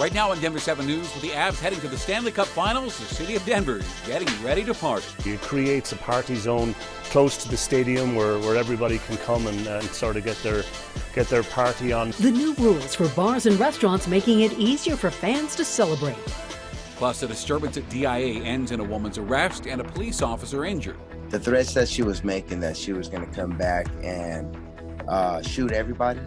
Right now on Denver 7 News, with the Avs heading to the Stanley Cup Finals, the city of Denver is getting ready to party. It creates a party zone close to the stadium where everybody can come and sort of get their party on. The new rules for bars and restaurants making it easier for fans to celebrate. Plus, a disturbance at DIA ends in a woman's arrest and a police officer injured. The threats that she was making, that she was going to come back and shoot everybody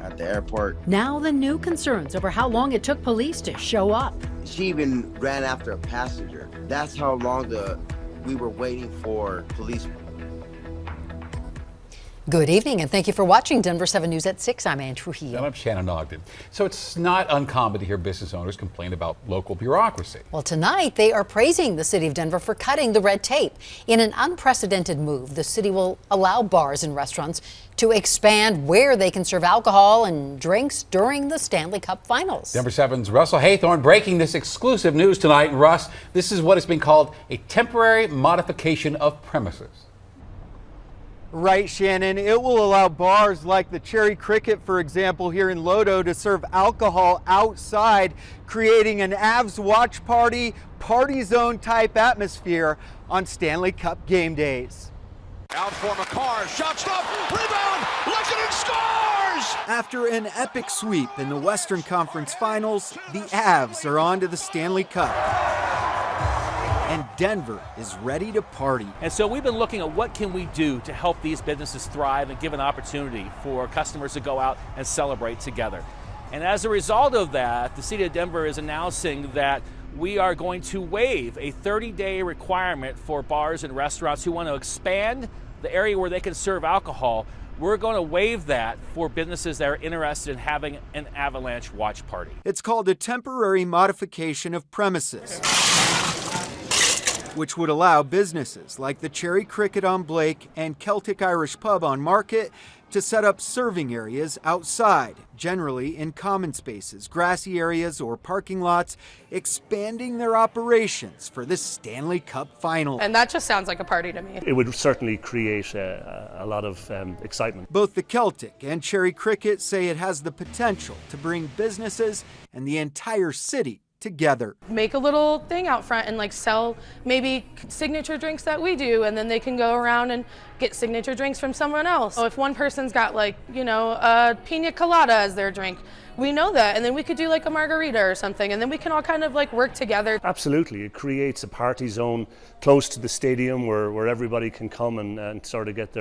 at the airport. Now the new concerns over how long it took police to show up. She even ran after a passenger. That's how long we were waiting for police. Good evening, and thank you for watching Denver 7 News at 6. I'm Ann Trujillo. And I'm Shannon Ogden. So it's not uncommon to hear business owners complain about local bureaucracy. Well, tonight they are praising the city of Denver for cutting the red tape. In an unprecedented move, the city will allow bars and restaurants to expand where they can serve alcohol and drinks during the Stanley Cup Finals. Denver 7's Russell Haythorne breaking this exclusive news tonight. And Russ, this is what has been called a temporary modification of premises. Right, Shannon. It will allow bars like the Cherry Cricket, for example, here in Lodo to serve alcohol outside, creating an Avs watch party zone type atmosphere on Stanley Cup game days. Out for McCarr, shot stop, rebound, looks at it, scores! After an epic sweep in the Western Conference Finals, the Avs are on to the Stanley Cup. And Denver is ready to party. And so we've been looking at what can we do to help these businesses thrive and give an opportunity for customers to go out and celebrate together. And as a result of that, the city of Denver is announcing that we are going to waive a 30-day requirement for bars and restaurants who want to expand the area where they can serve alcohol. We're going to waive that for businesses that are interested in having an Avalanche watch party. It's called a temporary modification of premises, which would allow businesses like the Cherry Cricket on Blake and Celtic Irish Pub on Market to set up serving areas outside, generally in common spaces, grassy areas, or parking lots, expanding their operations for the Stanley Cup Final. And that just sounds like a party to me. It would certainly create a lot of excitement. Both the Celtic and Cherry Cricket say it has the potential to bring businesses and the entire city together. Make a little thing out front and like sell maybe signature drinks that we do, and then they can go around and get signature drinks from someone else. So if one person's got like, a pina colada as their drink, we know that, and then we could do like a margarita or something, and then we can all kind of like work together. Absolutely. It creates a party zone close to the stadium where everybody can come and sort of get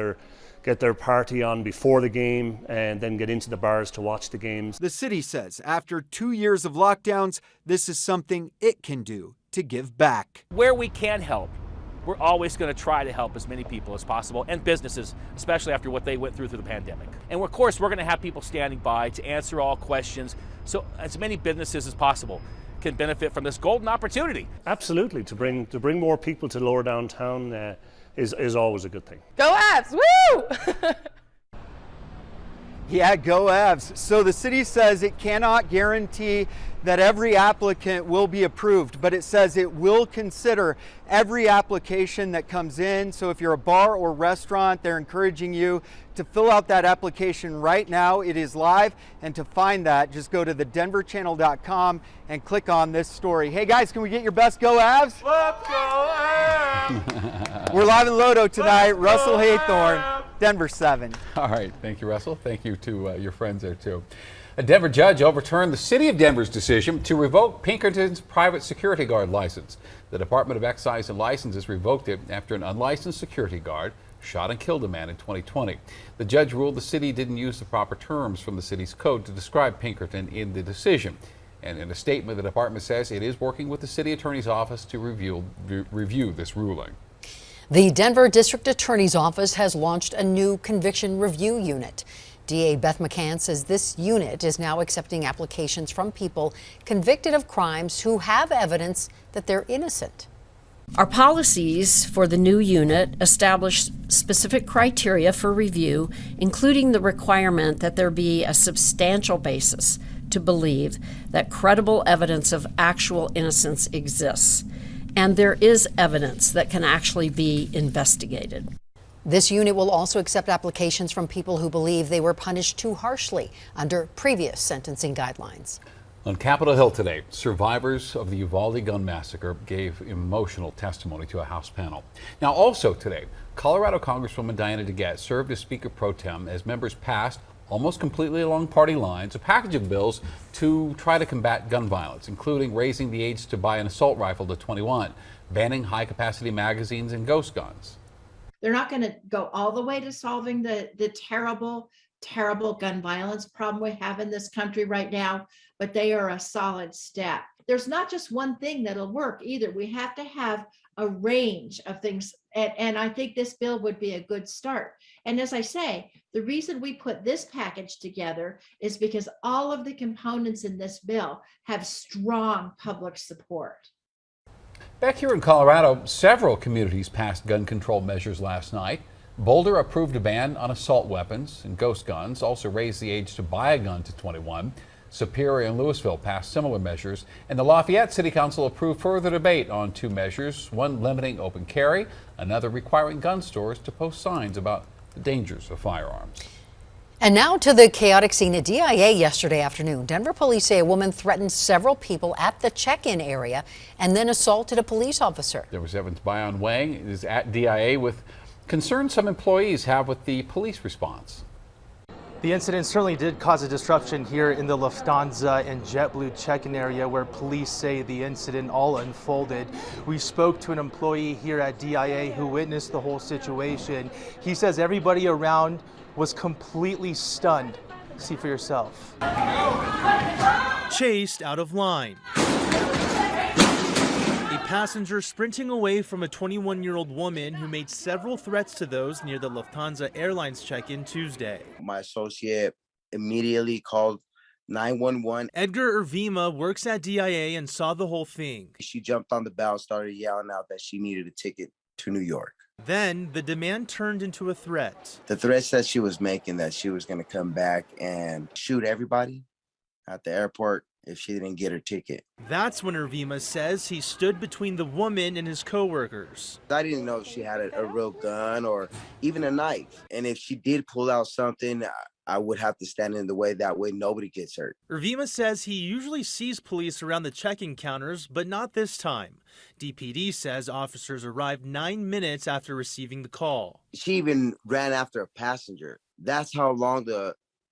their party on before the game and then get into the bars to watch the games. The city says after 2 years of lockdowns, this is something it can do to give back. Where we can help, we're always going to try to help as many people as possible, and businesses, especially after what they went through the pandemic. And of course, we're going to have people standing by to answer all questions, so as many businesses as possible can benefit from this golden opportunity. Absolutely. To bring more people to lower downtown is always a good thing. Go Avs! Woo! Yeah, go Avs. So the city says it cannot guarantee that every applicant will be approved, but it says it will consider every application that comes in. So if you're a bar or restaurant, they're encouraging you to fill out that application right now. It is live, and to find that, just go to thedenverchannel.com and click on this story. Hey guys, can we get your best go Avs? Let's go Avs! We're live in Lodo tonight. Russell Haythorne, Denver 7. All right. Thank you, Russell. Thank you to your friends there, too. A Denver judge overturned the city of Denver's decision to revoke Pinkerton's private security guard license. The Department of Excise and Licenses revoked it after an unlicensed security guard shot and killed a man in 2020. The judge ruled the city didn't use the proper terms from the city's code to describe Pinkerton in the decision. And in a statement, the department says it is working with the city attorney's office to review this ruling. The Denver District Attorney's Office has launched a new conviction review unit. DA Beth McCann says this unit is now accepting applications from people convicted of crimes who have evidence that they're innocent. Our policies for the new unit establish specific criteria for review, including the requirement that there be a substantial basis to believe that credible evidence of actual innocence exists, and there is evidence that can actually be investigated. This unit will also accept applications from people who believe they were punished too harshly under previous sentencing guidelines. On Capitol Hill today, survivors of the Uvalde gun massacre gave emotional testimony to a House panel. Now, also today, Colorado Congresswoman Diana DeGette served as Speaker Pro Tem as members passed, almost completely along party lines, a package of bills to try to combat gun violence, including raising the age to buy an assault rifle to 21, banning high-capacity magazines and ghost guns. They're not going to go all the way to solving the terrible gun violence problem we have in this country right now, but they are a solid step. There's not just one thing that'll work either. We have to have a range of things, and I think this bill would be a good start. And as I say, the reason we put this package together is because all of the components in this bill have strong public support. Back here in Colorado, several communities passed gun control measures last night. Boulder approved a ban on assault weapons and ghost guns, also raised the age to buy a gun to 21. Superior and Louisville passed similar measures, and the Lafayette City Council approved further debate on two measures, one limiting open carry, another requiring gun stores to post signs about the dangers of firearms. And now to the chaotic scene at DIA yesterday afternoon. Denver police say a woman threatened several people at the check-in area and then assaulted a police officer. There was Evans Bayon Wang is at DIA with concerns some employees have with the police response. The incident certainly did cause a disruption here in the Lufthansa and JetBlue check-in area where police say the incident all unfolded. We spoke to an employee here at DIA who witnessed the whole situation. He says everybody around was completely stunned. See for yourself. Chased out of line. A passenger sprinting away from a 21-year-old woman who made several threats to those near the Lufthansa Airlines check-in Tuesday. My associate immediately called 911. Edgar Ervima works at DIA and saw the whole thing. She jumped on the bell and started yelling out that she needed a ticket to New York. Then the demand turned into a threat. The threats that she was making, that she was going to come back and shoot everybody at the airport if she didn't get her ticket. That's when Ervima says he stood between the woman and his coworkers. I didn't know if she had a real gun or even a knife. And if she did pull out something, I would have to stand in the way. That way nobody gets hurt. Ervima says he usually sees police around the check-in counters, but not this time. DPD says officers arrived 9 minutes after receiving the call. She even ran after a passenger. That's how long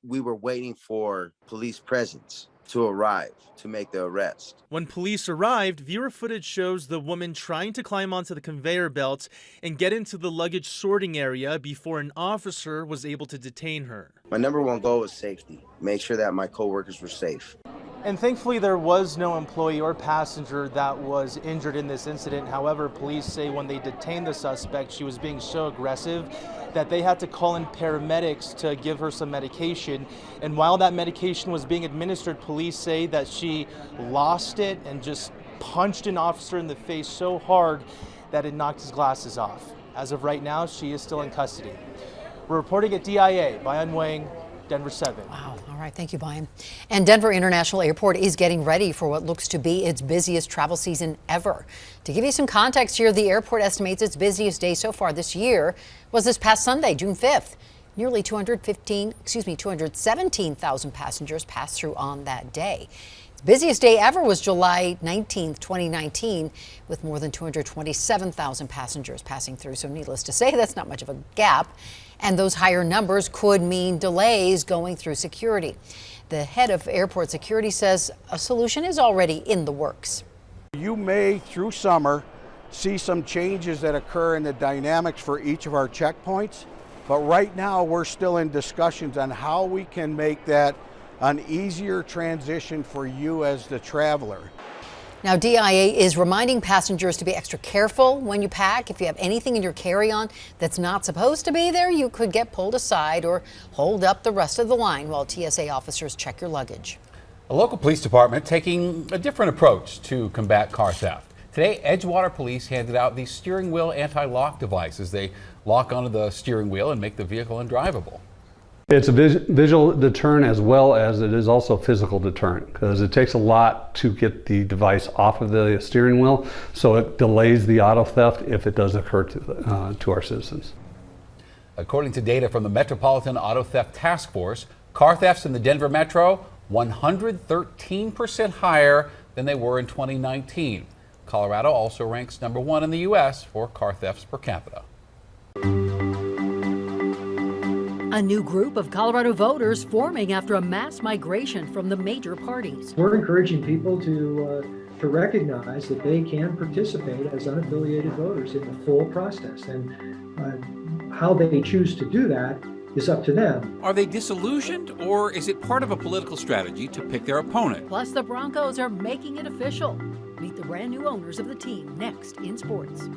we were waiting for police presence to arrive to make the arrest. When police arrived, viewer footage shows the woman trying to climb onto the conveyor belt and get into the luggage sorting area before an officer was able to detain her. My number one goal was safety. Make sure that my coworkers were safe. And thankfully there was no employee or passenger that was injured in this incident. However, police say when they detained the suspect, she was being so aggressive that they had to call in paramedics to give her some medication. And while that medication was being administered, police say that she lost it and just punched an officer in the face so hard that it knocked his glasses off. As of right now, she is still in custody. We're reporting at DIA, Bayon Wang, Denver 7. Wow. All right. Thank you, Bayon. And Denver International Airport is getting ready for what looks to be its busiest travel season ever. To give you some context here, the airport estimates its busiest day so far this year was this past Sunday, June 5th. Nearly 217,000 passengers passed through on that day. Its busiest day ever was July 19th, 2019, with more than 227,000 passengers passing through. So needless to say, that's not much of a gap. And those higher numbers could mean delays going through security. The head of airport security says a solution is already in the works. You may, through summer, see some changes that occur in the dynamics for each of our checkpoints. But right now, we're still in discussions on how we can make that an easier transition for you as the traveler. Now, DIA is reminding passengers to be extra careful when you pack. If you have anything in your carry-on that's not supposed to be there, you could get pulled aside or hold up the rest of the line while TSA officers check your luggage. A local police department taking a different approach to combat car theft. Today, Edgewater Police handed out these steering wheel anti-lock devices. They lock onto the steering wheel and make the vehicle undrivable. It's a visual deterrent as well as it is also physical deterrent, because it takes a lot to get the device off of the steering wheel, so it delays the auto theft if it does occur to our citizens. According to data from the Metropolitan Auto Theft Task Force, car thefts in the Denver Metro 113% higher than they were in 2019. Colorado also ranks number 1 in the U.S. for car thefts per capita. A new group of Colorado voters forming after a mass migration from the major parties. We're encouraging people to recognize that they can participate as unaffiliated voters in the full process, and how they choose to do that is up to them. Are they disillusioned, or is it part of a political strategy to pick their opponent? Plus, the Broncos are making it official. Meet the brand new owners of the team next in sports.